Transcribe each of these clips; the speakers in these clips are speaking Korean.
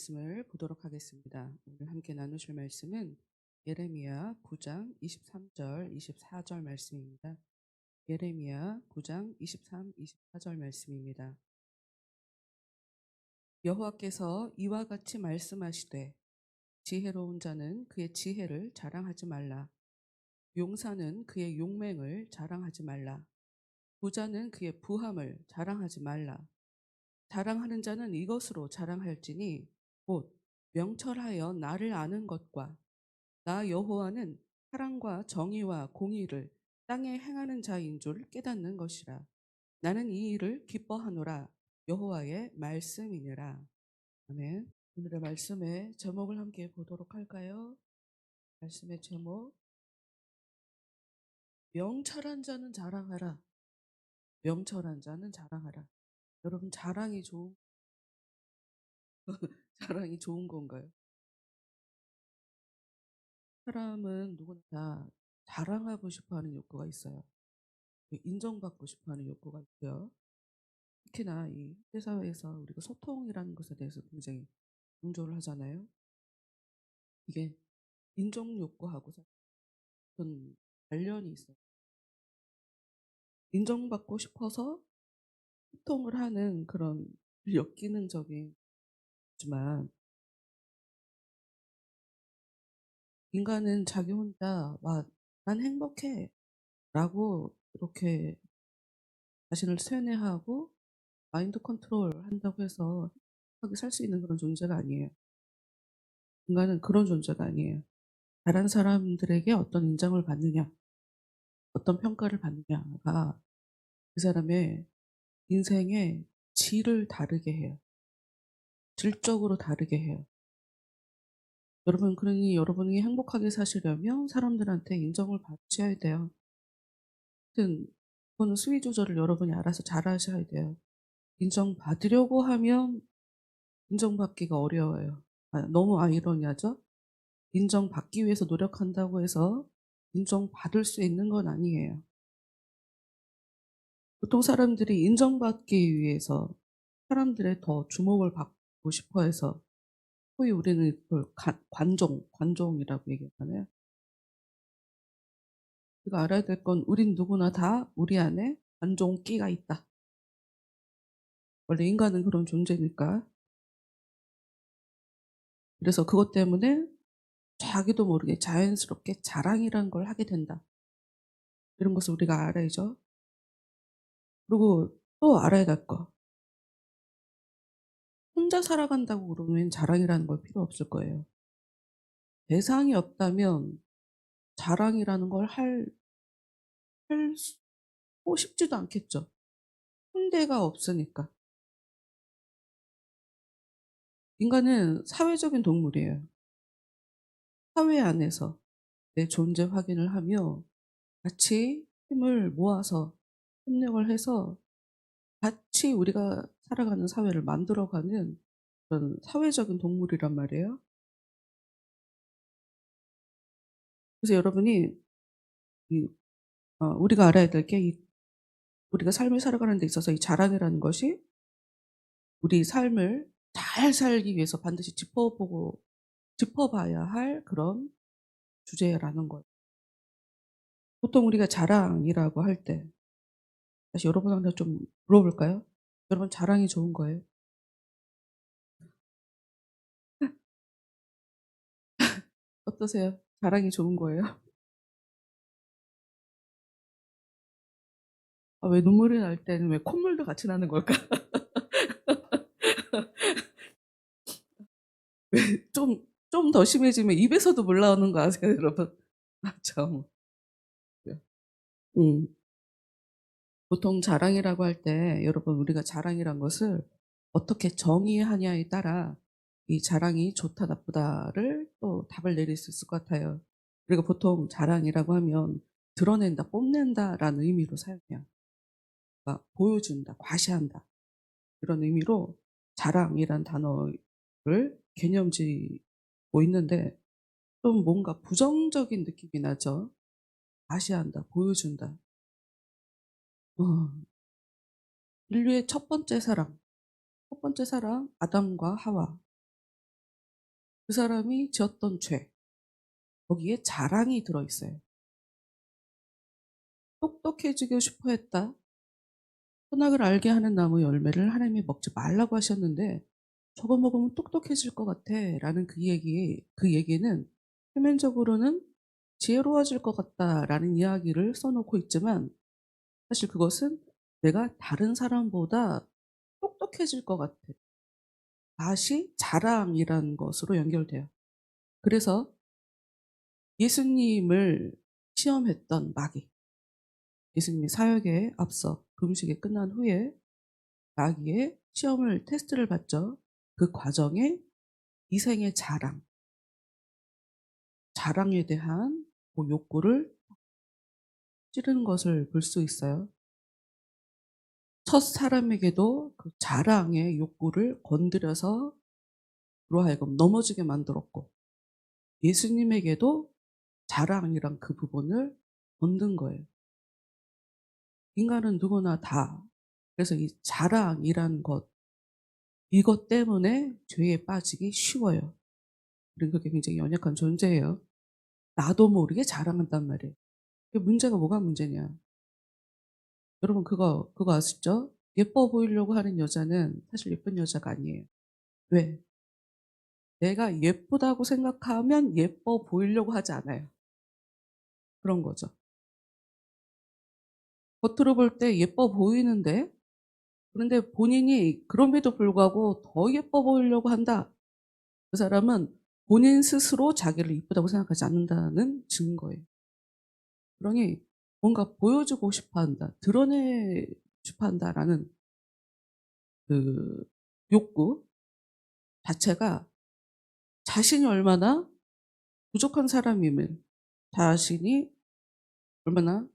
말씀을 보도록 하겠습니다. 오늘 함께 나누실 말씀은 예레미야 9장 23절, 24절 말씀입니다. 예레미야 9장 23, 24절 말씀입니다. 여호와께서 이와 같이 말씀하시되 지혜로운 자는 그의 지혜를 자랑하지 말라. 용사는 그의 용맹을 자랑하지 말라. 부자는 그의 부함을 자랑하지 말라. 자랑하는 자는 이것으로 자랑할지니 곧 명철하여 나를 아는 것과 나 여호와는 사랑과 정의와 공의를 땅에 행하는 자인 줄 깨닫는 것이라. 나는 이 일을 기뻐하노라. 여호와의 말씀이니라. 아멘. 오늘의 말씀의 제목을 함께 보도록 할까요? 말씀의 제목, 명철한 자는 자랑하라. 명철한 자는 자랑하라. 여러분, 자랑이 좋은 건가요? 사람은 누구나 다 자랑하고 싶어 하는 욕구가 있어요. 인정받고 싶어 하는 욕구가 있고요. 특히나 이 현대사회에서 우리가 소통이라는 것에 대해서 굉장히 강조를 하잖아요. 이게 인정 욕구하고 어떤 관련이 있어요. 인정받고 싶어서 소통을 하는 그런 역기능적인 거지만, 인간은 자기 혼자 난 행복해 라고 이렇게 자신을 세뇌하고 마인드 컨트롤 한다고 해서 행복하게 살 수 있는 그런 존재가 아니에요. 인간은 그런 존재가 아니에요. 다른 사람들에게 어떤 인정을 받느냐, 어떤 평가를 받느냐가 그 사람의 인생의 질을 다르게 해요. 질적으로 다르게 해요. 여러분, 그러니 여러분이 행복하게 사시려면 사람들한테 인정을 받으셔야 돼요. 하여튼 그거는 수위 조절을 여러분이 알아서 잘 하셔야 돼요. 인정받으려고 하면 인정받기가 어려워요. 너무 아이러니하죠? 인정받기 위해서 노력한다고 해서 인정받을 수 있는 건 아니에요. 보통 사람들이 인정받기 위해서 사람들의 더 주목을 받고 싶어 해서, 소위 우리는 그걸 관종이라고 얘기하잖아요. 우리가 알아야 될 건 우린 누구나 다 우리 안에 관종기가 있다. 원래 인간은 그런 존재니까. 그래서 그것 때문에 자기도 모르게 자연스럽게 자랑이라는 걸 하게 된다. 이런 것을 우리가 알아야죠. 그리고 또 알아야 될 거. 혼자 살아간다고 그러면 자랑이라는 걸 필요 없을 거예요. 대상이 없다면 자랑이라는 걸 하고 싶지도 않겠죠. 상대가 없으니까. 인간은 사회적인 동물이에요. 사회 안에서 내 존재 확인을 하며 같이 힘을 모아서 협력을 해서 같이 우리가 살아가는 사회를 만들어가는 그런 사회적인 동물이란 말이에요. 그래서 여러분이 우리가 알아야 될 게, 우리가 삶을 살아가는 데 있어서 이 자랑이라는 것이 우리 삶을 잘 살기 위해서 반드시 짚어봐야 할 그런 주제라는 거예요. 보통 우리가 자랑이라고 할 때, 다시 여러분한테 좀 물어볼까요? 여러분, 자랑이 좋은 거예요? 어떠세요? 자랑이 좋은 거예요? 왜 눈물이 날 때는 왜 콧물도 같이 나는 걸까? 좀 더 심해지면 입에서도 물 나오는 거 아세요, 여러분? 참. 음. 보통 자랑이라고 할 때, 여러분, 우리가 자랑이란 것을 어떻게 정의하냐에 따라 이 자랑이 좋다 나쁘다를 또 답을 내릴 수 있을 것 같아요. 그리고 보통 자랑이라고 하면 드러낸다, 뽐낸다라는 의미로 사용해요. 그러니까 보여준다, 과시한다, 이런 의미로 자랑이란 단어를 개념지고 있는데, 좀 뭔가 부정적인 느낌이 나죠. 과시한다, 보여준다. 어, 인류의 첫 번째 사랑 아담과 하와. 그 사람이 지었던 죄, 거기에 자랑이 들어있어요. 똑똑해지고 싶어 했다. 선악을 알게 하는 나무 열매를 하나님이 먹지 말라고 하셨는데 저거 먹으면 똑똑해질 것 같아 라는 그 얘기는 표면적으로는 지혜로워질 것 같다라는 이야기를 써놓고 있지만 사실 그것은 내가 다른 사람보다 똑똑해질 것 같아. 다시 자랑이라는 것으로 연결돼요. 그래서 예수님을 시험했던 마귀, 예수님이 사역에 앞서 금식이 끝난 후에 마귀의 시험을 테스트를 받죠. 그 과정에 이생의 자랑에 대한 그 욕구를 찌르는 것을 볼 수 있어요. 첫 사람에게도 그 자랑의 욕구를 건드려서 그로 하여금 넘어지게 만들었고 예수님에게도 자랑이란 그 부분을 건든 거예요. 인간은 누구나 다. 그래서 이 자랑이란 것, 이것 때문에 죄에 빠지기 쉬워요. 우리는 그게 굉장히 연약한 존재예요. 나도 모르게 자랑한단 말이에요. 문제가 뭐가 문제냐. 여러분 그거 아시죠? 예뻐 보이려고 하는 여자는 사실 예쁜 여자가 아니에요. 왜? 내가 예쁘다고 생각하면 예뻐 보이려고 하지 않아요. 그런 거죠. 겉으로 볼 때 예뻐 보이는데 그런데 본인이 그럼에도 불구하고 더 예뻐 보이려고 한다. 그 사람은 본인 스스로 자기를 이쁘다고 생각하지 않는다는 증거예요. 그러니 뭔가 보여주고 싶어 한다. 드러내고 싶어 한다라는 그 욕구 자체가 자신이 얼마나 부족한 사람임을, 자신이 얼마나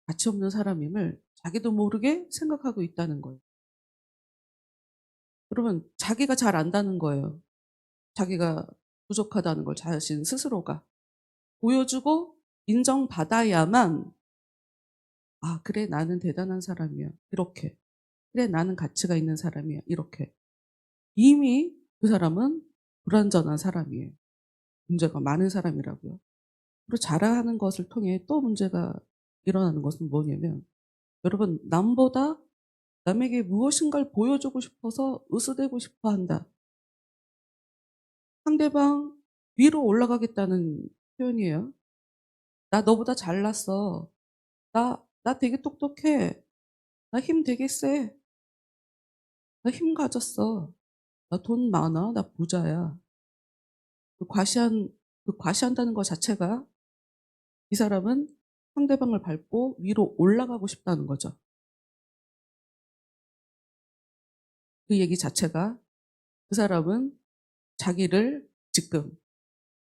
가치 없는 사람임을 자기도 모르게 생각하고 있다는 거예요. 그러면 자기가 잘 안다는 거예요. 자기가 부족하다는 걸 자신 스스로가 보여주고 인정받아야만 '아 그래 나는 대단한 사람이야.' 이렇게. '그래 나는 가치가 있는 사람이야.' 이렇게. 이미 그 사람은 불완전한 사람이에요. 문제가 많은 사람이라고요. 그리고 자랑하는 것을 통해 또 문제가 일어나는 것은 뭐냐면 여러분 남보다 남에게 무엇인가를 보여주고 싶어서 으스대고 싶어 한다. 상대방 위로 올라가겠다는 표현이에요. "나 너보다 잘났어. 나 되게 똑똑해. 나 힘 되게 세. 나 힘 가졌어. 나 돈 많아. 나 부자야." 그 과시한다는 것 자체가 이 사람은 상대방을 밟고 위로 올라가고 싶다는 거죠. 그 얘기 자체가 그 사람은 자기를 지금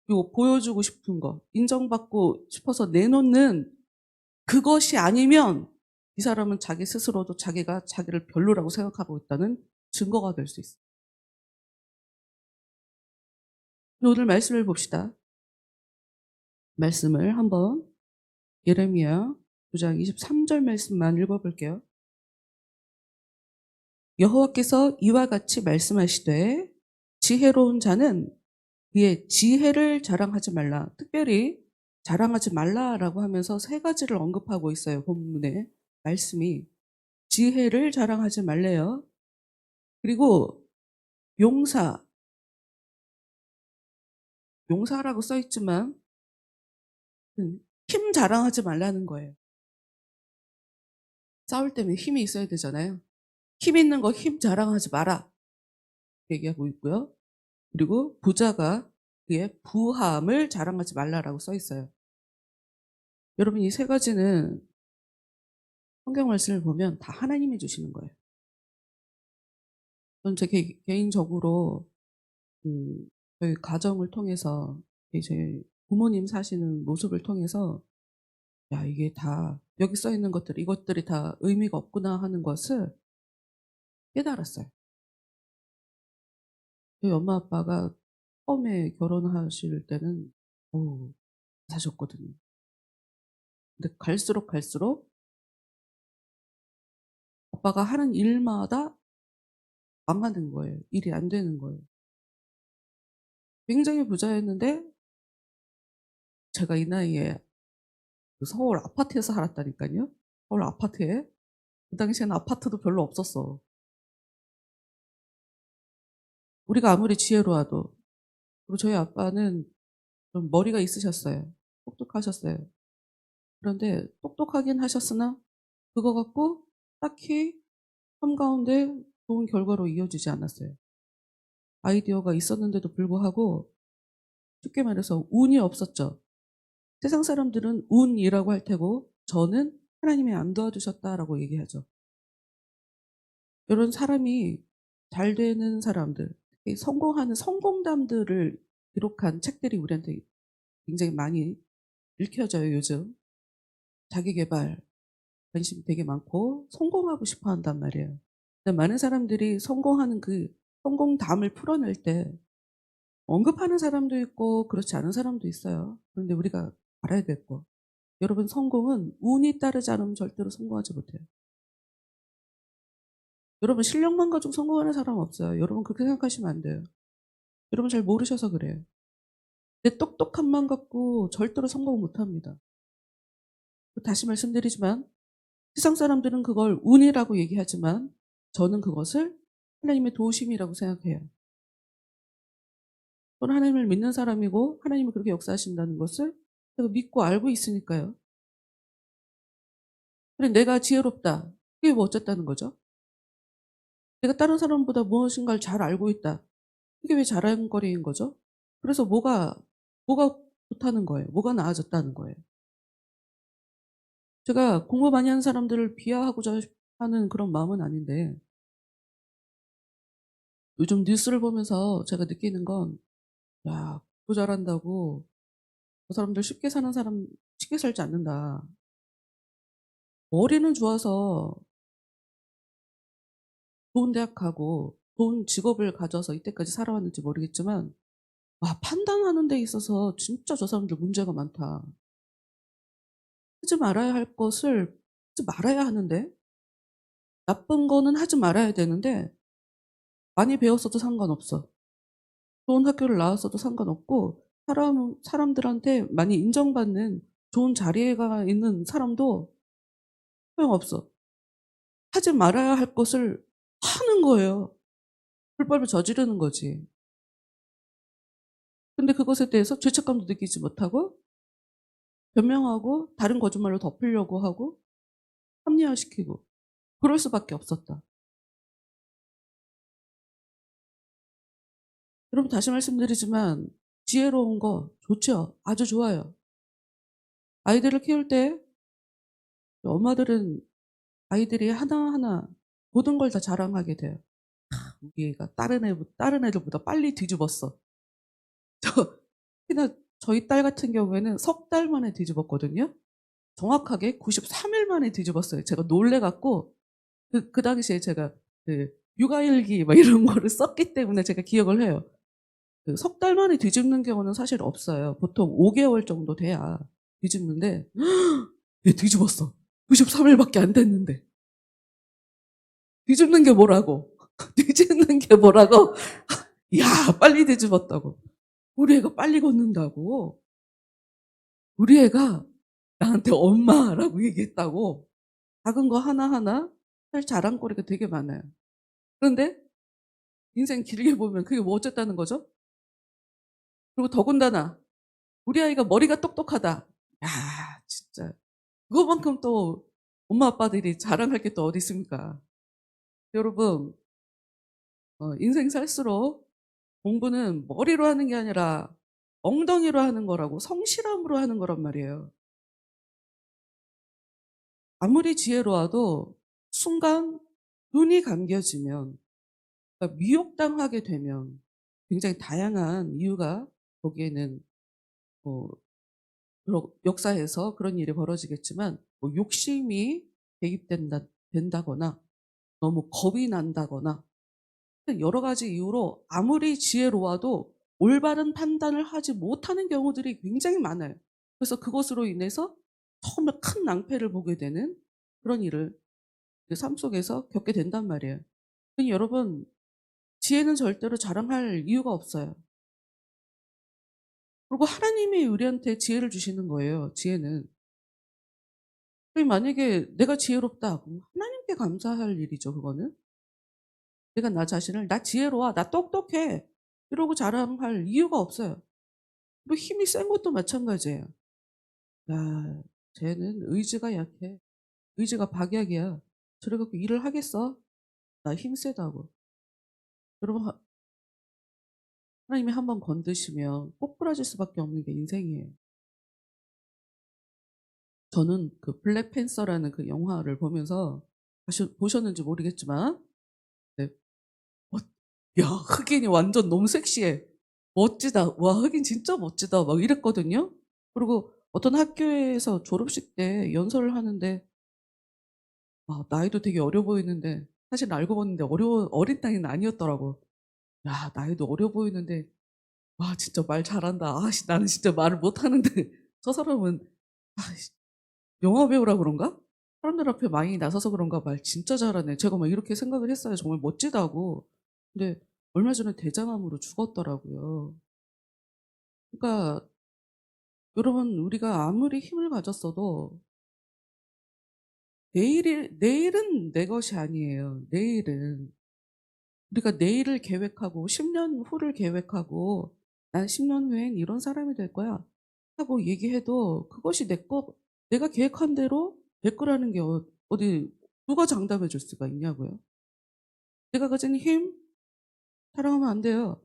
그리고 보여주고 싶은 거, 인정받고 싶어서 내놓는 그것이 아니면 이 사람은 자기 스스로도 자기가 자기를 별로라고 생각하고 있다는 증거가 될 수 있어요. 오늘 말씀을 봅시다. 말씀을 한번 예레미야 9장 23절 말씀만 읽어볼게요. 여호와께서 이와 같이 말씀하시되 지혜로운 자는 그의 지혜를 자랑하지 말라. 특별히 자랑하지 말라라고 하면서 세 가지를 언급하고 있어요. 본문에 말씀이 지혜를 자랑하지 말래요. 그리고 용사, 용사라고 써 있지만 힘 자랑하지 말라는 거예요. 싸울 때면 힘이 있어야 되잖아요. 힘 있는 거 힘 자랑하지 마라 얘기하고 있고요. 그리고 부자가 그의 부함을 자랑하지 말라라고 써 있어요. 여러분 이 세 가지는 성경 말씀을 보면 다 하나님이 주시는 거예요. 저는 제 개인적으로 저희 가정을 통해서 이제 부모님 사시는 모습을 통해서 '야 이게 다 여기 써 있는 것들 이것들이 다 의미가 없구나.' 하는 것을 깨달았어요. 저희 엄마 아빠가 처음에 결혼하실 때는 어우 사셨거든요. 근데 갈수록 아빠가 하는 일마다 망하는 거예요. 일이 안 되는 거예요. 굉장히 부자였는데 제가 이 나이에 그 서울 아파트에서 살았다니까요. 서울 아파트에. 그 당시에는 아파트도 별로 없었어. 우리가 아무리 지혜로워도. 그리고 저희 아빠는 좀 머리가 있으셨어요. 똑똑하셨어요. 그런데 똑똑하긴 하셨으나 그거 갖고 딱히 삶 가운데 좋은 결과로 이어지지 않았어요. 아이디어가 있었는데도 불구하고 쉽게 말해서 운이 없었죠. 세상 사람들은 운이라고 할 테고 저는 하나님이 안 도와주셨다라고 얘기하죠. 이런 사람이 잘 되는 사람들, 특히 성공하는 성공담들을 기록한 책들이 우리한테 굉장히 많이 읽혀져요, 요즘. 자기계발 관심 되게 많고 성공하고 싶어 한단 말이에요. 근데 많은 사람들이 성공하는 그 성공담을 풀어낼 때 언급하는 사람도 있고 그렇지 않은 사람도 있어요. 그런데 우리가 알아야 될 거. 여러분, 성공은 운이 따르지 않으면 절대로 성공하지 못해요. 여러분, 실력만 가지고 성공하는 사람 없어요. 여러분, 그렇게 생각하시면 안 돼요. 여러분 잘 모르셔서 그래요. 내 똑똑함만 갖고 절대로 성공 못 합니다. 다시 말씀드리지만 세상 사람들은 그걸 운이라고 얘기하지만 저는 그것을 하나님의 도우심이라고 생각해요. 저는 하나님을 믿는 사람이고 하나님이 그렇게 역사하신다는 것을 제가 믿고 알고 있으니까요. 그래, 내가 지혜롭다. 그게 뭐 어쨌다는 거죠? 내가 다른 사람보다 무엇인가를 잘 알고 있다. 그게 왜 자랑거리인 거죠? 그래서 뭐가 좋다는 거예요? 뭐가 나아졌다는 거예요? 제가 공부 많이 하는 사람들을 비하하고자 하는 그런 마음은 아닌데 요즘 뉴스를 보면서 제가 느끼는 건, 야, 공부 잘한다고 저 사람들 쉽게 사는 사람 쉽게 살지 않는다. 머리는 좋아서 좋은 대학 가고 좋은 직업을 가져서 이때까지 살아왔는지 모르겠지만 판단하는 데 있어서 진짜 저 사람들 문제가 많다. 하지 말아야 할 것을 하지 말아야 하는데 나쁜 거는 하지 말아야 되는데 많이 배웠어도 상관없어. 좋은 학교를 나왔어도 상관없고 사람들한테 많이 인정받는 좋은 자리에가 있는 사람도 소용없어. 하지 말아야 할 것을 하는 거예요. 불법을 저지르는 거지. 근데 그것에 대해서 죄책감도 느끼지 못하고 변명하고 다른 거짓말로 덮으려고 하고 합리화시키고 그럴 수밖에 없었다. 여러분, 다시 말씀드리지만 지혜로운 거 좋죠. 아주 좋아요. 아이들을 키울 때 엄마들은 아이들이 하나하나 모든 걸 다 자랑하게 돼요. 우리 애가 다른 애들보다 빨리 뒤집었어. 특히나 저희 딸 같은 경우에는 석 달 만에 뒤집었거든요. 정확하게 93일 만에 뒤집었어요. 제가 놀래갖고 그 당시에 제가 그 육아일기 막 이런 거를 썼기 때문에 제가 기억을 해요. 그 석 달 만에 뒤집는 경우는 사실 없어요. 보통 5개월 정도 돼야 뒤집는데 얘 뒤집었어. 93일밖에 안 됐는데. 뒤집는 게 뭐라고? 뒤집는 게 뭐라고? 야, 빨리 뒤집었다고. 우리 애가 빨리 걷는다고. 우리 애가 나한테 엄마라고 얘기했다고. 작은 거 하나하나 할 자랑거리가 되게 많아요. 그런데 인생 길게 보면 그게 뭐 어쨌다는 거죠? 그리고 더군다나 우리 아이가 머리가 똑똑하다. 야, 진짜 그거만큼 또 엄마 아빠들이 자랑할 게 또 어디 있습니까? 여러분, 인생 살수록 공부는 머리로 하는 게 아니라 엉덩이로 하는 거라고, 성실함으로 하는 거란 말이에요. 아무리 지혜로워도 순간 눈이 감겨지면, 그러니까 미혹당하게 되면 굉장히 다양한 이유가 거기에는 뭐 역사에서 그런 일이 벌어지겠지만 뭐 욕심이 된다거나 너무 겁이 난다거나 여러 가지 이유로 아무리 지혜로워도 올바른 판단을 하지 못하는 경우들이 굉장히 많아요. 그래서 그것으로 인해서 정말 큰 낭패를 보게 되는 그런 일을 삶 속에서 겪게 된단 말이에요. 그러니 여러분, 지혜는 절대로 자랑할 이유가 없어요. 그리고 하나님이 우리한테 지혜를 주시는 거예요, 지혜는. 만약에 내가 지혜롭다 그럼 하나님께 감사할 일이죠, 그거는. 내가 나 자신을 "나 지혜로워. 나 똑똑해." 이러고 자랑할 이유가 없어요. 뭐 힘이 센 것도 마찬가지예요. "야 쟤는 의지가 약해. 의지가 박약이야. 저래 갖고 일을 하겠어? 나 힘 세다고." 여러분 하나님이 한번 건드시면 꼬꾸라질 수밖에 없는 게 인생이에요. 저는 그 블랙팬서라는 그 영화를 보면서 보셨는지 모르겠지만 네. 어 "야 흑인이 완전 너무 섹시해. 멋지다. 와 흑인 진짜 멋지다." 막 이랬거든요. 그리고 어떤 학교에서 졸업식 때 연설을 하는데 나이도 되게 어려 보이는데 사실 알고 봤는데 어린 나이는 아니었더라고. 야 나이도 어려 보이는데 와 진짜 말 잘한다. 아씨 나는 진짜 말을 못하는데 저 사람은 아이씨 영화 배우라 그런가? 사람들 앞에 많이 나서서 그런가 말 진짜 잘하네. 제가 막 이렇게 생각을 했어요. 정말 멋지다고. 근데 얼마 전에 대장암으로 죽었더라고요. 그러니까 여러분 우리가 아무리 힘을 가졌어도 내일은 내 것이 아니에요. 내일은. 우리가 내일을 계획하고 10년 후를 계획하고 '난 10년 후엔 이런 사람이 될 거야.' 하고 얘기해도 그것이 내가 계획한 대로 될 거라는 게 어디 누가 장담해 줄 수가 있냐고요. 내가 가진 힘 사랑하면 안 돼요.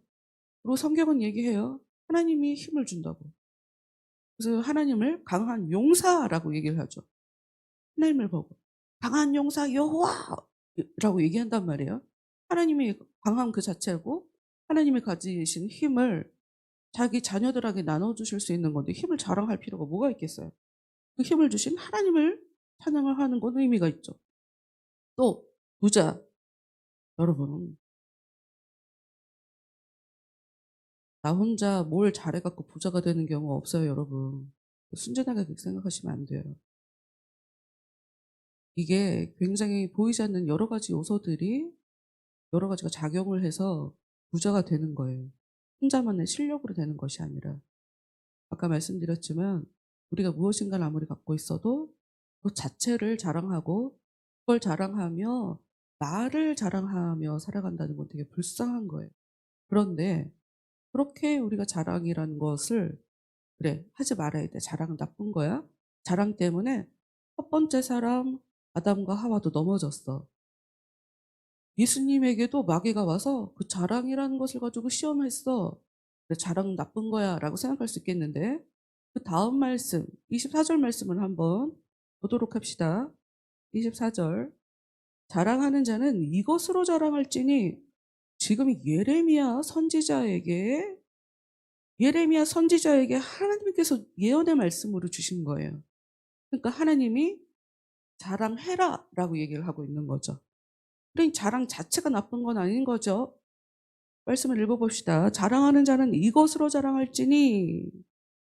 그리고 성경은 얘기해요. 하나님이 힘을 준다고. 그래서 하나님을 강한 용사라고 얘기를 하죠. 하나님을 보고 "강한 용사 여호와"라고 얘기한단 말이에요. 하나님이 강함 그 자체고 하나님이 가지신 힘을 자기 자녀들에게 나눠 주실 수 있는 건데 힘을 자랑할 필요가 뭐가 있겠어요. 그 힘을 주신 하나님을 찬양을 하는 건 의미가 있죠. 또 부자, 여러분 나 혼자 뭘 잘해 갖고 부자가 되는 경우 없어요, 여러분. 순진하게 그렇게 생각하시면 안 돼요. 이게 굉장히 보이지 않는 여러 가지 요소들이 여러 가지가 작용을 해서 부자가 되는 거예요. 혼자만의 실력으로 되는 것이 아니라. 아까 말씀드렸지만 우리가 무엇인가를 아무리 갖고 있어도 그 자체를 자랑하고 그걸 자랑하며 나를 자랑하며 살아간다는 건 되게 불쌍한 거예요. 그런데 그렇게 우리가 자랑이라는 것을 '그래 하지 말아야 돼. 자랑은 나쁜 거야.' 자랑 때문에 첫 번째 사람 아담과 하와도 넘어졌어. 예수님에게도 마귀가 와서 그 자랑이라는 것을 가지고 시험했어. "그래 자랑은 나쁜 거야."라고 생각할 수 있겠는데 그다음 말씀 24절 말씀을 한번 보도록 합시다. 24 절. "자랑하는 자는 이것으로 자랑할지니" 지금 예레미야 선지자에게 하나님께서 예언의 말씀으로 주신 거예요. 그러니까 하나님이 "자랑해라."라고 얘기를 하고 있는 거죠. 그러니 자랑 자체가 나쁜 건 아닌 거죠. 말씀을 읽어 봅시다. "자랑하는 자는 이것으로 자랑할지니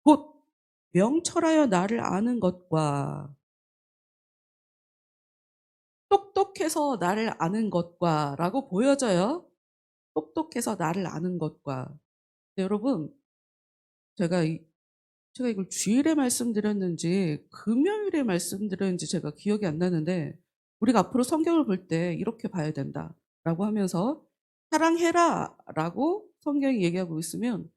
곧 명철하여 나를 아는 것과 똑똑해서 나를 아는 것과"라고 보여져요. 똑똑해서 나를 아는 것과. 근데 여러분 제가 제가 이걸 주일에 말씀드렸는지 금요일에 말씀드렸는지 제가 기억이 안 나는데 우리가 앞으로 성경을 볼 때 이렇게 봐야 된다라고 하면서 "사랑해라."라고 성경이 얘기하고 있으면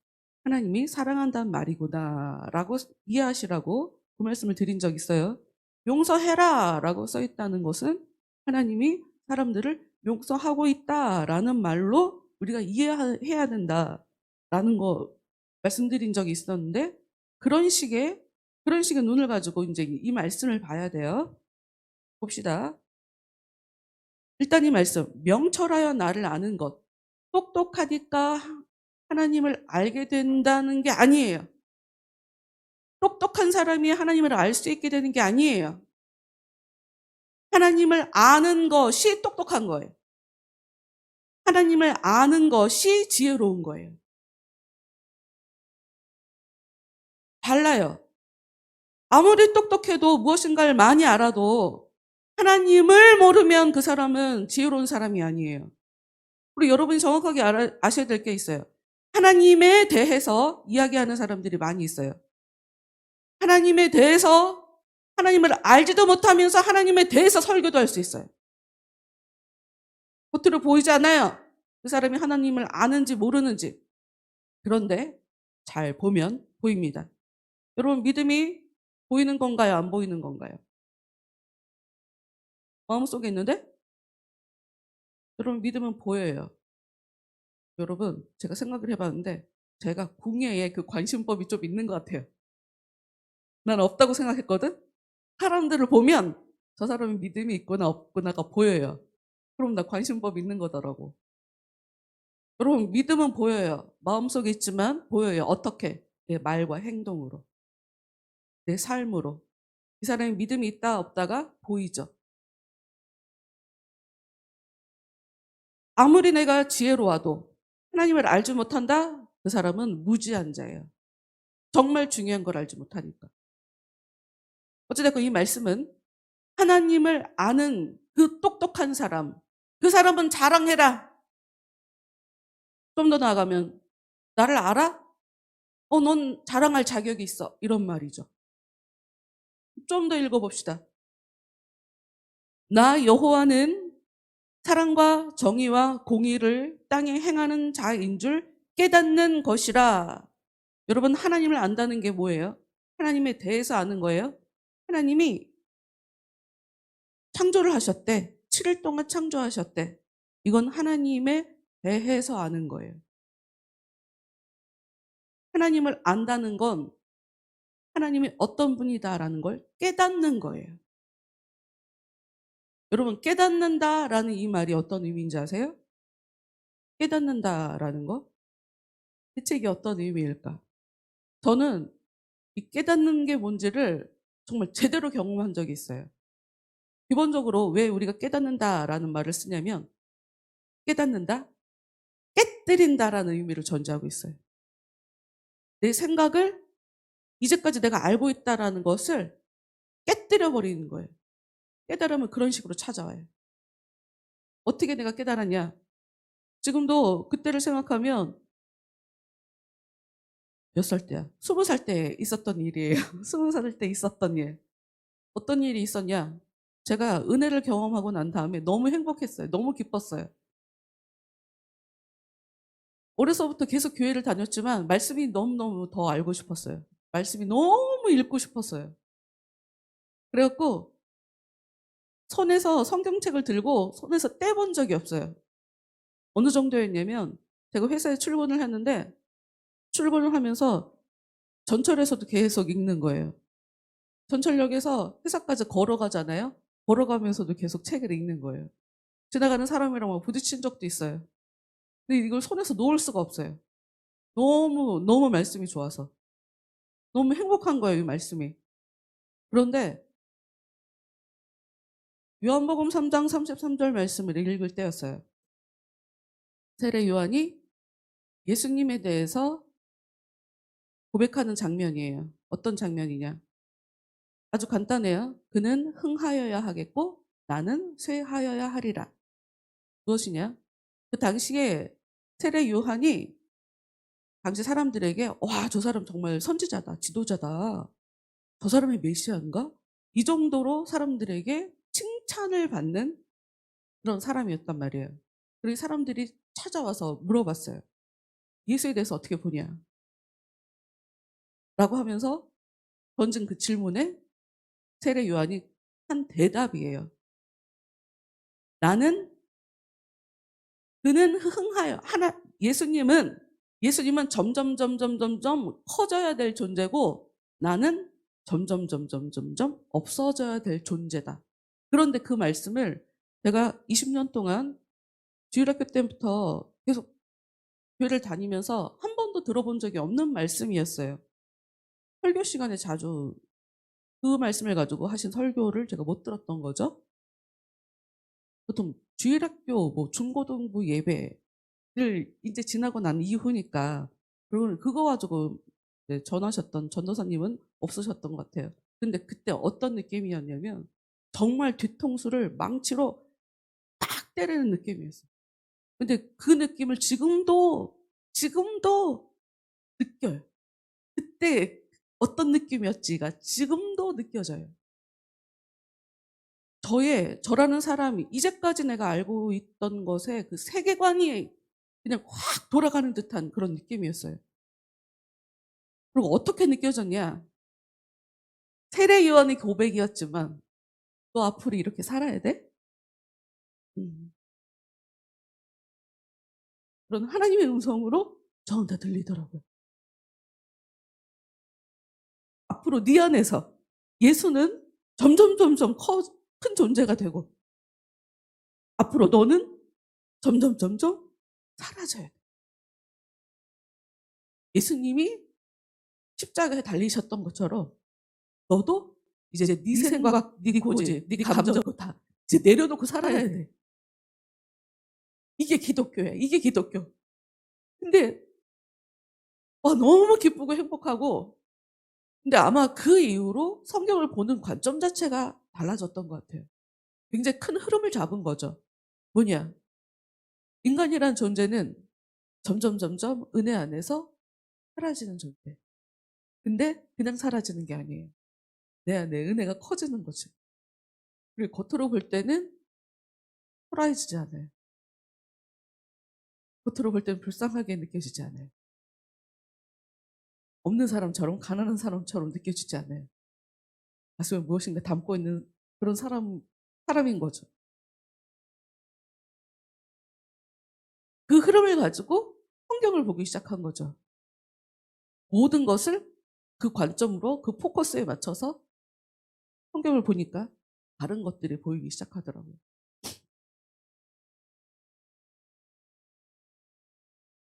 '하나님이 사랑한다는 말이구나.'라고 이해하시라고 그 말씀을 드린 적이 있어요. "용서해라."라고 써 있다는 것은 하나님이 사람들을 용서하고 있다라는 말로 우리가 해야 된다라는 거 말씀드린 적이 있었는데 그런 식의 눈을 가지고 인제 이 말씀을 봐야 돼요. 봅시다. 일단 이 말씀 명철하여 나를 아는 것. 똑똑하니까 하나님을 알게 된다는 게 아니에요. 똑똑한 사람이 하나님을 알 수 있게 되는 게 아니에요. 하나님을 아는 것이 똑똑한 거예요. 하나님을 아는 것이 지혜로운 거예요. 달라요. 아무리 똑똑해도 무엇인가를 많이 알아도 하나님을 모르면 그 사람은 지혜로운 사람이 아니에요. 그리고 여러분이 정확하게 아셔야 될 게 있어요. 하나님에 대해서 이야기하는 사람들이 많이 있어요. 하나님에 대해서 하나님을 알지도 못하면서 하나님에 대해서 설교도 할 수 있어요. 겉으로 보이지 않아요. 그 사람이 하나님을 아는지 모르는지. 그런데 잘 보면 보입니다. 여러분, 믿음이 보이는 건가요? 안 보이는 건가요? 마음속에 있는데 여러분, 믿음은 보여요. 여러분, 제가 생각을 해봤는데 제가 궁예에 그 관심법이 좀 있는 것 같아요. 난 없다고 생각했거든. 사람들을 보면 저 사람이 믿음이 있구나 없구나가 보여요. 그럼 나 관심법 있는 거더라고. 여러분, 믿음은 보여요. 마음속에 있지만 보여요. 어떻게? 내 말과 행동으로, 내 삶으로. 이 사람이 믿음이 있다 없다가 보이죠. 아무리 내가 지혜로워도 하나님을 알지 못한다? 그 사람은 무지한 자예요. 정말 중요한 걸 알지 못하니까. 어찌됐건 이 말씀은 하나님을 아는 그 똑똑한 사람, 그 사람은 자랑해라. 좀 더 나아가면 나를 알아? 넌 자랑할 자격이 있어. 이런 말이죠. 좀 더 읽어봅시다. 나 여호와는 사랑과 정의와 공의를 땅에 행하는 자인 줄 깨닫는 것이라. 여러분, 하나님을 안다는 게 뭐예요? 하나님에 대해서 아는 거예요. 하나님이 창조를 하셨대. 7일 동안 창조하셨대. 이건 하나님에 대해서 아는 거예요. 하나님을 안다는 건 하나님이 어떤 분이다라는 걸 깨닫는 거예요. 여러분, 깨닫는다라는 이 말이 어떤 의미인지 아세요? 깨닫는다라는 거? 대체 이게 어떤 의미일까? 저는 이 깨닫는 게 뭔지를 정말 제대로 경험한 적이 있어요. 기본적으로 왜 우리가 깨닫는다라는 말을 쓰냐면 깨닫는다? 깨뜨린다라는 의미를 전제하고 있어요. 내 생각을 이제까지 내가 알고 있다라는 것을 깨뜨려 버리는 거예요. 깨달음은 그런 식으로 찾아와요. 어떻게 내가 깨달았냐? 지금도 그때를 생각하면 몇 살 때야? 20살 때 있었던 일이에요. 20살 때 있었던 일. 어떤 일이 있었냐? 제가 은혜를 경험하고 난 다음에 너무 행복했어요. 너무 기뻤어요. 어려서부터 계속 교회를 다녔지만 말씀이 너무너무 더 알고 싶었어요. 말씀이 너무 읽고 싶었어요. 그래갖고 손에서 성경책을 들고 손에서 떼본 적이 없어요. 어느 정도였냐면 제가 회사에 출근을 했는데 출근을 하면서 전철에서도 계속 읽는 거예요. 전철역에서 회사까지 걸어가잖아요. 걸어가면서도 계속 책을 읽는 거예요. 지나가는 사람이랑 막 부딪힌 적도 있어요. 근데 이걸 손에서 놓을 수가 없어요. 너무 말씀이 좋아서. 너무 행복한 거예요, 이 말씀이. 그런데 요한복음 3장 33절 말씀을 읽을 때였어요. 세례 요한이 예수님에 대해서 고백하는 장면이에요. 어떤 장면이냐? 아주 간단해요. 그는 흥하여야 하겠고 나는 쇠하여야 하리라. 무엇이냐? 그 당시에 세례 요한이 당시 사람들에게 와, 저 사람 정말 선지자다, 지도자다. 저 사람이 메시아인가? 이 정도로 사람들에게 칭찬을 받는 그런 사람이었단 말이에요. 그리고 사람들이 찾아와서 물어봤어요. 예수에 대해서 어떻게 보냐? 라고 하면서 던진 그 질문에 세례 요한이 한 대답이에요. 나는 그는 흥하여 예수님은 점점 커져야 될 존재고 나는 점점 없어져야 될 존재다. 그런데 그 말씀을 제가 20년 동안 주일학교 때부터 계속 교회를 다니면서 한 번도 들어본 적이 없는 말씀이었어요. 설교 시간에 자주 그 말씀을 가지고 하신 설교를 제가 못 들었던 거죠. 보통 주일학교 뭐 중고등부 예배를 이제 지나고 난 이후니까 그리고 그거 가지고 전하셨던 전도사님은 없으셨던 것 같아요. 근데 그때 어떤 느낌이었냐면 정말 뒤통수를 망치로 딱 때리는 느낌이었어요. 근데 그 느낌을 지금도 지금도 느껴요. 그때 어떤 느낌이었지가 지금도 느껴져요. 저라는 사람이 이제까지 내가 알고 있던 것에 그 세계관이 그냥 확 돌아가는 듯한 그런 느낌이었어요. 그리고 어떻게 느껴졌냐? 세례 요한의 고백이었지만 "너 앞으로 이렇게 살아야 돼?" 음. 그런 하나님의 음성으로 저한테 들리더라고요. 앞으로 네 안에서 예수는 점점 큰 존재가 되고 앞으로 너는 점점 사라져야 돼. 예수님이 십자가에 달리셨던 것처럼 너도 이제 네 생각, 네 고집, 네 감정 다 이제 내려놓고 살아야 돼. 이게 기독교야. 이게 기독교. 근데 너무 기쁘고 행복하고 근데 아마 그 이후로 성경을 보는 관점 자체가 달라졌던 것 같아요. 굉장히 큰 흐름을 잡은 거죠. 뭐냐? 인간이란 존재는 점점 은혜 안에서 사라지는 존재. 근데 그냥 사라지는 게 아니에요. 내 안에 은혜가 커지는 거지. 그리고 겉으로 볼 때는 초라해지지 않아요. 겉으로 볼 때는 불쌍하게 느껴지지 않아요. 없는 사람처럼 가난한 사람처럼 느껴지지 않아요. 가슴에 무엇인가 담고 있는 그런 사람인 거죠. 그 흐름을 가지고 성경을 보기 시작한 거죠. 모든 것을 그 관점으로 그 포커스에 맞춰서 성경을 보니까 다른 것들이 보이기 시작하더라고요.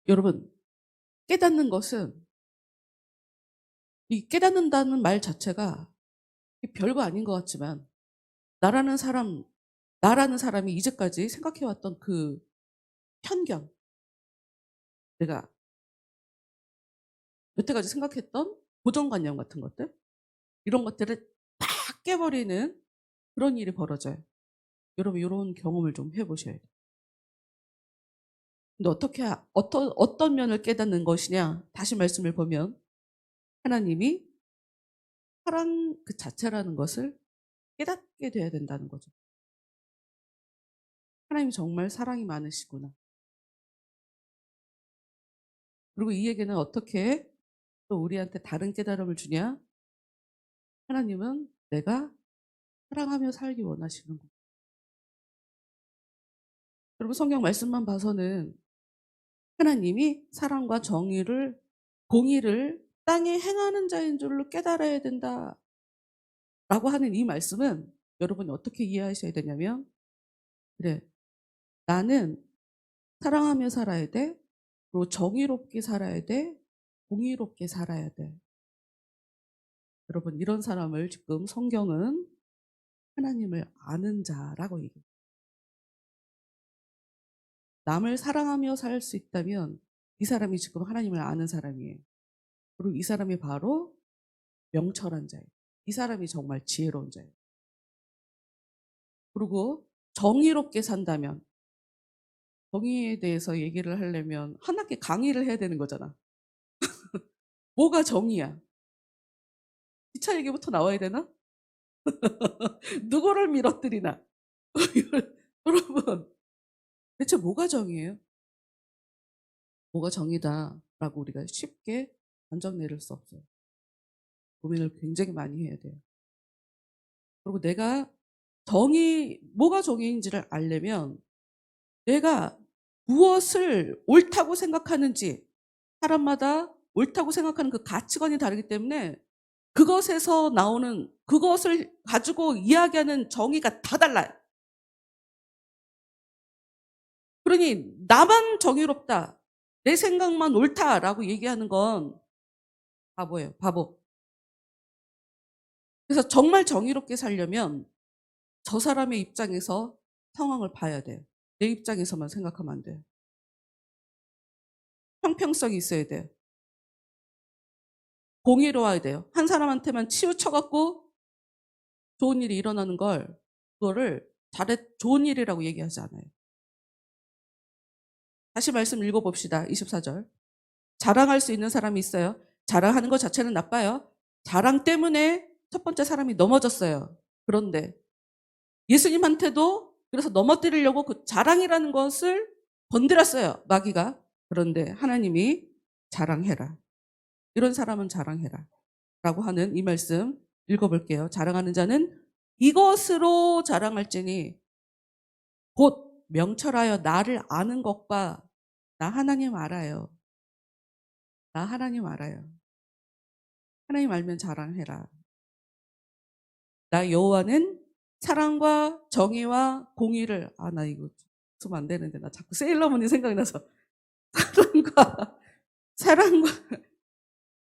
여러분, 깨닫는 것은 이 깨닫는다는 말 자체가 별거 아닌 것 같지만 나라는 사람이 이제까지 생각해왔던 그 편견, 내가 여태까지 생각했던 고정관념 같은 것들 이런 것들을 딱 깨버리는 그런 일이 벌어져요. 여러분 이런 경험을 좀 해보셔야 돼요. 근데 어떤 면을 깨닫는 것이냐? 다시 말씀을 보면 하나님이 사랑 그 자체라는 것을 깨닫게 돼야 된다는 거죠. 하나님이 정말 사랑이 많으시구나. 그리고 이 얘기는 어떻게 또 우리한테 다른 깨달음을 주냐? 하나님은 내가 사랑하며 살기 원하시는 거. 그리고 성경 말씀만 봐서는 하나님이 사랑과 공의를 땅에 행하는 자인 줄로 깨달아야 된다라고 하는 이 말씀은 여러분이 어떻게 이해하셔야 되냐면 그래 나는 사랑하며 살아야 돼. 그리고 정의롭게 살아야 돼. 공의롭게 살아야 돼. 여러분 이런 사람을 지금 성경은 하나님을 아는 자라고 얘기해요. 남을 사랑하며 살 수 있다면 이 사람이 지금 하나님을 아는 사람이에요. 그리고 이 사람이 바로 명철한 자예요. 이 사람이 정말 지혜로운 자예요. 그리고 정의롭게 산다면 정의에 대해서 얘기를 하려면 한 학기 강의를 해야 되는 거잖아. 뭐가 정의야? 기차 얘기부터 나와야 되나? 누구를 밀어뜨리나? 여러분 대체 뭐가 정의예요? 뭐가 정의다라고 우리가 쉽게 단정 내릴 수 없어요. 고민을 굉장히 많이 해야 돼요. 그리고 내가 뭐가 정의인지를 알려면 내가 무엇을 옳다고 생각하는지 사람마다 옳다고 생각하는 그 가치관이 다르기 때문에 그것을 가지고 이야기하는 정의가 다 달라요. 그러니 나만 정의롭다, 내 생각만 옳다라고 얘기하는 건 바보예요. 바보. 그래서 정말 정의롭게 살려면 저 사람의 입장에서 상황을 봐야 돼요. 내 입장에서만 생각하면 안 돼요. 형평성이 있어야 돼요. 공의로워야 돼요. 한 사람한테만 치우쳐갖고 좋은 일이 일어나는 그거를 좋은 일이라고 얘기하지 않아요. 다시 말씀 읽어봅시다. 24절. 자랑할 수 있는 사람이 있어요. 자랑하는 것 자체는 나빠요. 자랑 때문에 첫 번째 사람이 넘어졌어요. 그런데 예수님한테도 그래서 넘어뜨리려고 그 자랑이라는 것을 건드렸어요, 마귀가. 그런데 하나님이 자랑해라. 이런 사람은 자랑해라. 라고 하는 이 말씀 읽어볼게요. 자랑하는 자는 이것으로 자랑할지니 곧 명철하여 나를 아는 것과 나 하나님 알아요. 나 하나님 알아요. 하나님 알면 자랑해라. 나 여호와는 사랑과 정의와 공의를 나 이거 쓰면 안 되는데 나 자꾸 세일러문이 생각이 나서 사랑과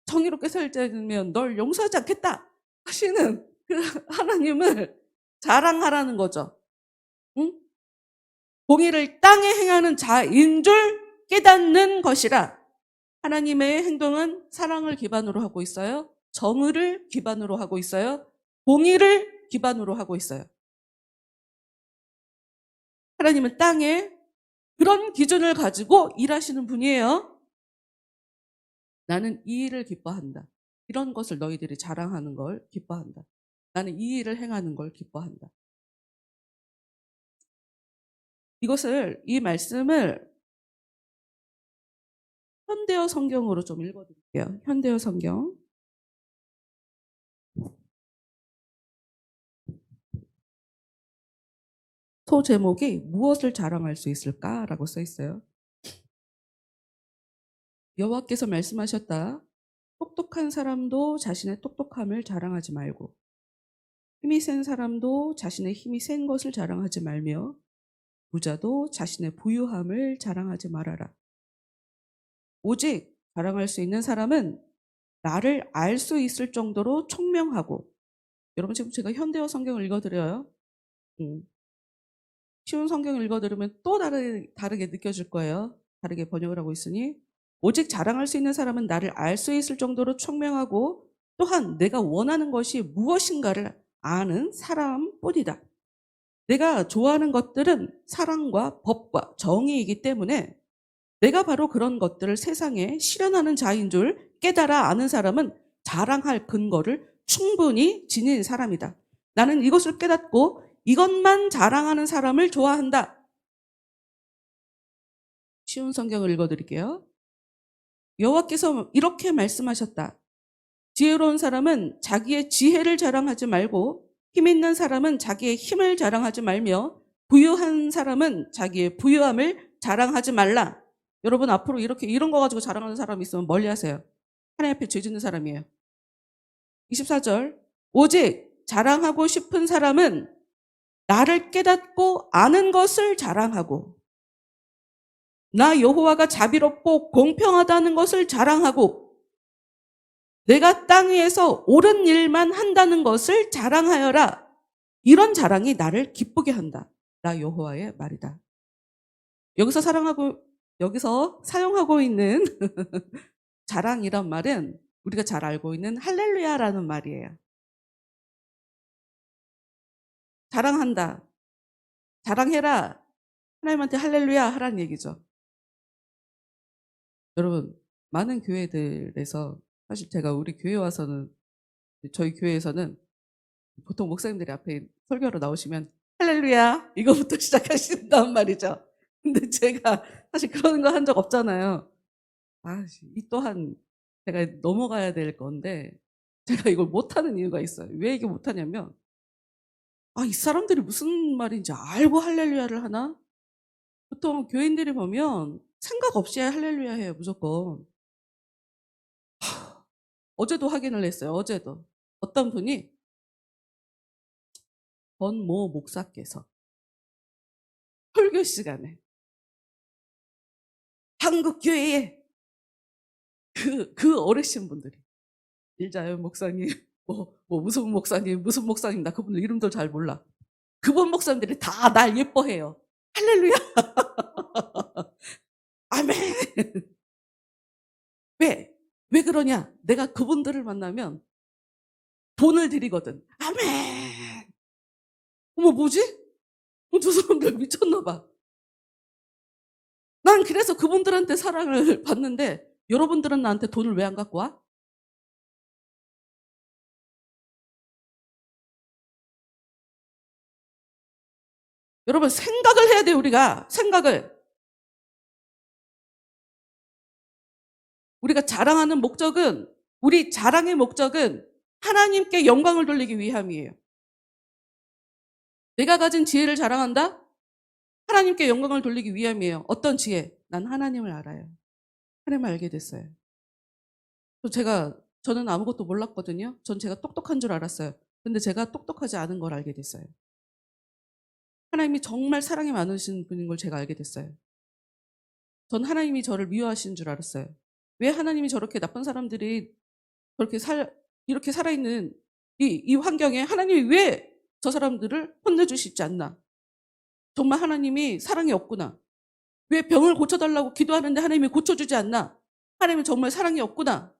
정의롭게 살자면 널 용서하지 않겠다 하시는 그 하나님을 자랑하라는 거죠. 응? 공의를 땅에 행하는 자인 줄 깨닫는 것이라. 하나님의 행동은 사랑을 기반으로 하고 있어요. 정의를 기반으로 하고 있어요. 공의를 기반으로 하고 있어요. 하나님은 땅에 그런 기준을 가지고 일하시는 분이에요. 나는 이 일을 기뻐한다. 이런 것을 너희들이 자랑하는 걸 기뻐한다. 나는 이 일을 행하는 걸 기뻐한다. 이 말씀을 현대어 성경으로 좀 읽어드릴게요. 현대어 성경. 소 제목이 무엇을 자랑할 수 있을까라고 써 있어요. 여호와께서 말씀하셨다. 똑똑한 사람도 자신의 똑똑함을 자랑하지 말고 힘이 센 사람도 자신의 힘이 센 것을 자랑하지 말며 부자도 자신의 부유함을 자랑하지 말아라. 오직 자랑할 수 있는 사람은 나를 알 수 있을 정도로 총명하고, 여러분 지금 제가 현대어 성경을 읽어드려요. 쉬운 성경을 읽어드리면 또 다르게 느껴질 거예요. 다르게 번역을 하고 있으니 오직 자랑할 수 있는 사람은 나를 알 수 있을 정도로 총명하고 또한 내가 원하는 것이 무엇인가를 아는 사람뿐이다. 내가 좋아하는 것들은 사랑과 법과 정의이기 때문에 내가 바로 그런 것들을 세상에 실현하는 자인 줄 깨달아 아는 사람은 자랑할 근거를 충분히 지닌 사람이다. 나는 이것을 깨닫고 이것만 자랑하는 사람을 좋아한다. 쉬운 성경을 읽어드릴게요. 여호와께서 이렇게 말씀하셨다. 지혜로운 사람은 자기의 지혜를 자랑하지 말고 힘 있는 사람은 자기의 힘을 자랑하지 말며 부유한 사람은 자기의 부유함을 자랑하지 말라. 여러분 앞으로 이런 거 가지고 자랑하는 사람이 있으면 멀리 하세요. 하나님 앞에 죄 짓는 사람이에요. 24절. 오직 자랑하고 싶은 사람은 나를 깨닫고 아는 것을 자랑하고 나 여호와가 자비롭고 공평하다는 것을 자랑하고 내가 땅 위에서 옳은 일만 한다는 것을 자랑하여라. 이런 자랑이 나를 기쁘게 한다. 나 여호와의 말이다. 여기서 사용하고 있는 자랑이란 말은 우리가 잘 알고 있는 할렐루야라는 말이에요. 자랑한다. 자랑해라. 하나님한테 할렐루야 하라는 얘기죠. 여러분, 많은 교회들에서 사실 제가 우리 교회 와서는 저희 교회에서는 보통 목사님들이 앞에 설교하러 나오시면 할렐루야 이거부터 시작하신단 말이죠. 근데 제가 사실 그런 거 한 적 없잖아요. 이 또한 제가 넘어가야 될 건데 제가 이걸 못하는 이유가 있어요. 왜 이게 못하냐면 이 사람들이 무슨 말인지 알고 할렐루야를 하나? 보통 교인들이 보면 생각 없이 할렐루야 해요. 무조건. 어제도 확인을 했어요. 어제도 어떤 분이 권모 목사께서 설교 시간에 한국 교회에 그 어르신 분들이 일자연 목사님 무슨 목사님 나 그분들 이름도 잘 몰라. 그분 목사님들이 다 날 예뻐해요. 할렐루야. 아멘. 왜 그러냐? 내가 그분들을 만나면 돈을 드리거든. 아멘. 어머 뭐지? 저 사람들 미쳤나 봐. 난 그래서 그분들한테 사랑을 받는데 여러분들은 나한테 돈을 왜 안 갖고 와? 여러분 생각을 해야 돼요. 우리가 생각을. 우리가 자랑하는 목적은, 우리 자랑의 목적은 하나님께 영광을 돌리기 위함이에요. 내가 가진 지혜를 자랑한다? 하나님께 영광을 돌리기 위함이에요. 어떤 지혜? 난 하나님을 알아요. 하나님을 알게 됐어요. 저는 아무것도 몰랐거든요. 전 제가 똑똑한 줄 알았어요. 근데 제가 똑똑하지 않은 걸 알게 됐어요. 하나님이 정말 사랑이 많으신 분인 걸 제가 알게 됐어요. 전 하나님이 저를 미워하시는 줄 알았어요. 왜 하나님이 저렇게 나쁜 사람들이 저렇게 이렇게 살아있는 이 환경에 하나님이 왜 저 사람들을 혼내주시지 않나? 정말 하나님이 사랑이 없구나. 왜 병을 고쳐달라고 기도하는데 하나님이 고쳐주지 않나? 하나님은 정말 사랑이 없구나.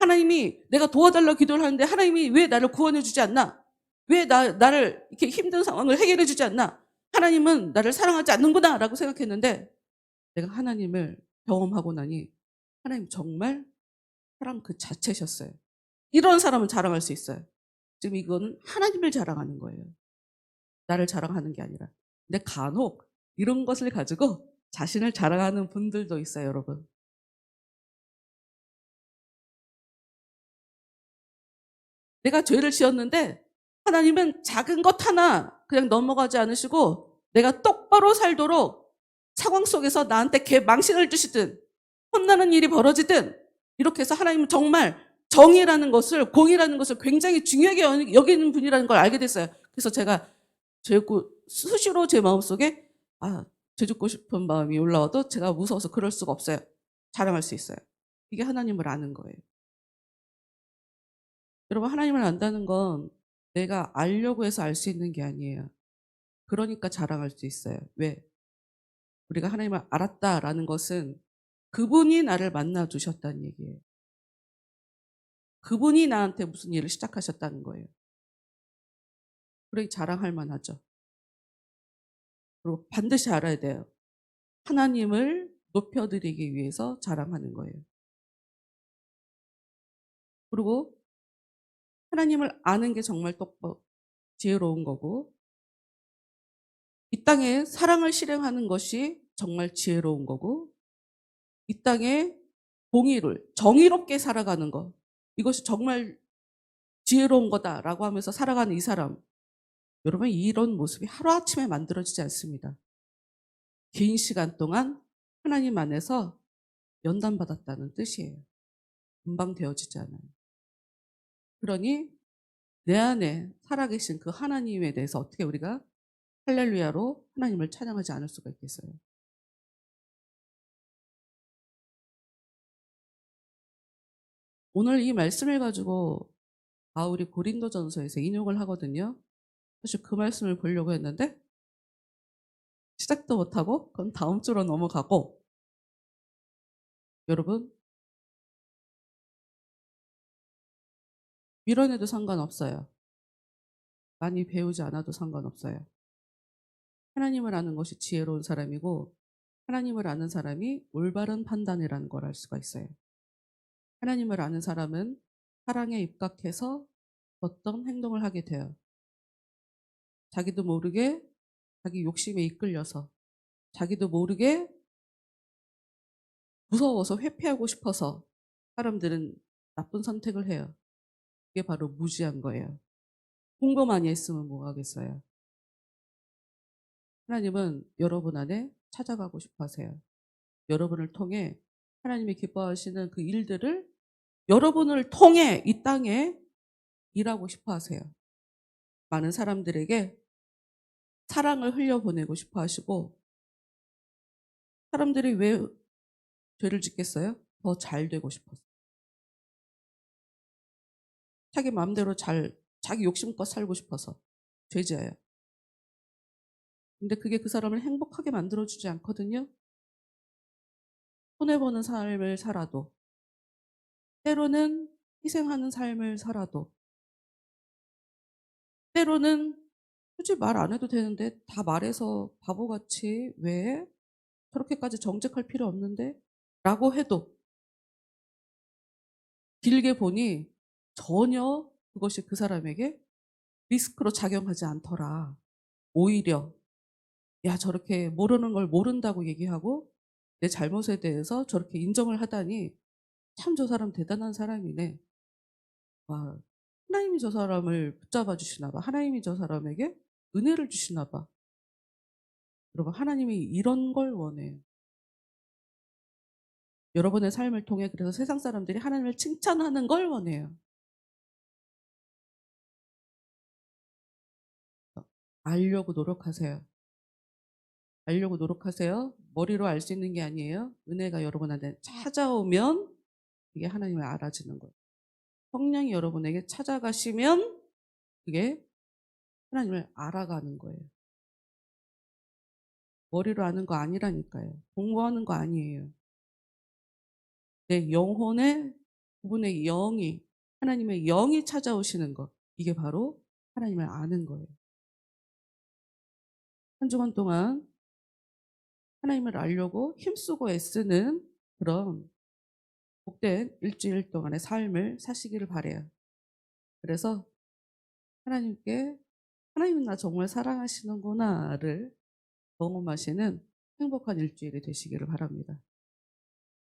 하나님이 내가 도와달라고 기도를 하는데 하나님이 왜 나를 구원해주지 않나? 왜 나를 이렇게 힘든 상황을 해결해주지 않나? 하나님은 나를 사랑하지 않는구나 라고 생각했는데, 내가 하나님을 경험하고 나니 하나님 정말 사랑 그 자체셨어요. 이런 사람은 자랑할 수 있어요. 지금 이거는 하나님을 자랑하는 거예요. 나를 자랑하는 게 아니라. 근데 간혹 이런 것을 가지고 자신을 자랑하는 분들도 있어요, 여러분. 내가 죄를 지었는데 하나님은 작은 것 하나 그냥 넘어가지 않으시고 내가 똑바로 살도록 상황 속에서 나한테 망신을 주시든 혼나는 일이 벌어지든 이렇게 해서 하나님은 정말 정의라는 것을, 공의라는 것을 굉장히 중요하게 여기는 분이라는 걸 알게 됐어요. 그래서 제가 수시로 제 마음속에 죄 짓고 싶은 마음이 올라와도 제가 무서워서 그럴 수가 없어요. 자랑할 수 있어요. 이게 하나님을 아는 거예요. 여러분, 하나님을 안다는 건 내가 알려고 해서 알 수 있는 게 아니에요. 그러니까 자랑할 수 있어요. 왜? 우리가 하나님을 알았다라는 것은 그분이 나를 만나 주셨다는 얘기예요. 그분이 나한테 무슨 일을 시작하셨다는 거예요. 그러니 자랑할 만하죠. 그리고 반드시 알아야 돼요. 하나님을 높여드리기 위해서 자랑하는 거예요. 그리고 하나님을 아는 게 정말 지혜로운 거고, 이 땅에 사랑을 실행하는 것이 정말 지혜로운 거고, 이 땅에 공의를 정의롭게 살아가는 것, 이것이 정말 지혜로운 거다라고 하면서 살아가는 이 사람, 여러분 이런 모습이 하루아침에 만들어지지 않습니다. 긴 시간 동안 하나님 안에서 연단받았다는 뜻이에요. 금방 되어지지 않아요. 그러니 내 안에 살아계신 그 하나님에 대해서 어떻게 우리가 할렐루야로 하나님을 찬양하지 않을 수가 있겠어요. 오늘 이 말씀을 가지고 바울이 고린도전서에서 인용을 하거든요. 사실 그 말씀을 보려고 했는데 시작도 못하고 그럼 다음 주로 넘어가고, 여러분 밀어내도 상관없어요. 많이 배우지 않아도 상관없어요. 하나님을 아는 것이 지혜로운 사람이고 하나님을 아는 사람이 올바른 판단이라는 걸 알 수가 있어요. 하나님을 아는 사람은 사랑에 입각해서 어떤 행동을 하게 돼요. 자기도 모르게 자기 욕심에 이끌려서, 자기도 모르게 무서워서 회피하고 싶어서 사람들은 나쁜 선택을 해요. 그게 바로 무지한 거예요. 공부 많이 했으면 뭐 하겠어요. 하나님은 여러분 안에 찾아가고 싶어 하세요. 여러분을 통해 하나님이 기뻐하시는 그 일들을 여러분을 통해 이 땅에 일하고 싶어 하세요. 많은 사람들에게 사랑을 흘려보내고 싶어 하시고, 사람들이 왜 죄를 짓겠어요? 더 잘 되고 싶어서. 자기 마음대로 자기 욕심껏 살고 싶어서 죄지어요. 근데 그게 그 사람을 행복하게 만들어주지 않거든요. 손해보는 삶을 살아도, 때로는 희생하는 삶을 살아도, 때로는 굳이 말 안 해도 되는데 다 말해서 바보같이 왜 저렇게까지 정직할 필요 없는데? 라고 해도 길게 보니 전혀 그것이 그 사람에게 리스크로 작용하지 않더라. 오히려 야 저렇게 모르는 걸 모른다고 얘기하고 내 잘못에 대해서 저렇게 인정을 하다니 '참 저 사람 대단한 사람이네.' 와 하나님이 저 사람을 붙잡아 주시나 봐. 하나님이 저 사람에게 은혜를 주시나 봐. 여러분 하나님이 이런 걸 원해요. 여러분의 삶을 통해 그래서 세상 사람들이 하나님을 칭찬하는 걸 원해요. 알려고 노력하세요. 알려고 노력하세요. 머리로 알 수 있는 게 아니에요. 은혜가 여러분한테 찾아오면 이게 하나님을 알아지는 거예요. 성령이 여러분에게 찾아가시면 그게 하나님을 알아가는 거예요. 머리로 아는 거 아니라니까요. 공부하는 거 아니에요. 내 영혼의 그분의 영이 하나님의 영이 찾아오시는 것. 이게 바로 하나님을 아는 거예요. 한 주간 동안 하나님을 알려고 힘쓰고 애쓰는 그런 복된 일주일 동안의 삶을 사시기를 바라요. 그래서 하나님께 '하나님은 나 정말 사랑하시는구나.'를 경험하시는 행복한 일주일이 되시기를 바랍니다.